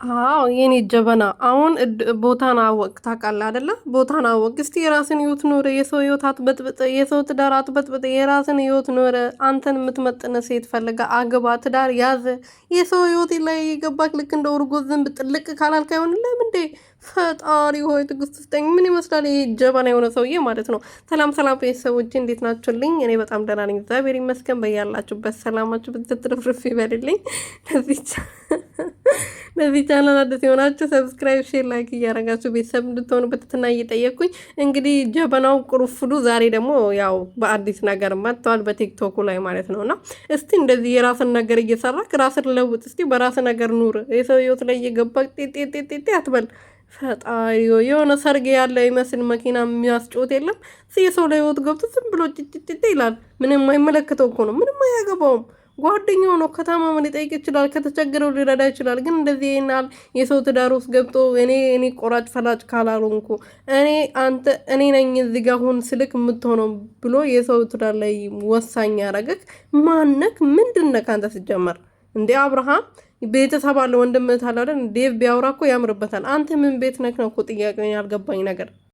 አዎ የኔ ጀበና አሁን ቦታን አወቅ ታውቃለህ አይደለ? ቦታን አወቅ። እስቲ የራስን ህይወት ኖረ፣ የሰው ህይወት አትበጥብጥ፣ የሰው ትዳር አትበጥብጥ። የራስን ህይወት ኖረ፣ አንተን የምትመጥነ ሴት ፈልጋ አግባ፣ ትዳር ያዘ። የሰው ህይወት ላይ የገባክ ልክ እንደ እርጎ ዝንብ ጥልቅ ካላልክ አይሆንልህም እንዴ? ፈጣሪ ሆይ ትዕግስት ስጠኝ። ምን ይመስላል ይሄ ጀበና የሆነ ሰውዬ ማለት ነው። ሰላም ሰላም ቤተሰቦቼ እንዴት ናችሁልኝ? እኔ በጣም ደህና ነኝ፣ እግዚአብሔር ይመስገን። በያላችሁበት ሰላማችሁ ብትትርፍርፍ ይበልልኝ። ለዚህ ቻናል አዲስ የሆናችሁ ሰብስክራይብ፣ ሼር፣ ላይክ እያደረጋችሁ ቤተሰብ እንድትሆኑ በትህትና እየጠየቅኩኝ እንግዲህ ጀበናው ቁርፍዱ ዛሬ ደግሞ ያው በአዲስ ነገር መጥተዋል በቲክቶኩ ላይ ማለት ነው። እና እስቲ እንደዚህ የራስን ነገር እየሰራክ ራስን ለውጥ። እስቲ በራስ ነገር ኑር። የሰው ህይወት ላይ እየገባ ጤጤጤጤ አትበል። ፈጣሪ የሆነ ሰርግ ያለ ይመስል መኪና የሚያስጮት የለም። የሰው ላይ ህይወት ገብቶ ዝም ብሎ ጭጭጭጭ ይላል። ምንም የማይመለከተው እኮ ነው። ምንም አያገባውም። ጓደኛው ነው። ከታማመ ሊጠይቅ ይችላል። ከተቸገረው ሊረዳ ይችላል። ግን እንደዚህ ይናል የሰው ትዳር ውስጥ ገብቶ እኔ ቆራጭ ፈላጭ ካላልሆንኩ እኔ ነኝ እዚህ ጋር ሁን ስልክ የምትሆነው ብሎ የሰው ትዳር ላይ ወሳኝ ያደረገክ ማነክ? ምንድነክ አንተ ሲጀመር? እንዴ አብርሃም ቤተሰብ አለ፣ ወንድምህ አለ አይደል? ዴቭ ቢያወራ እኮ ያምርበታል። አንተ ምን ቤት ነክ ነው እኮ ጥያቄ ያልገባኝ ነገር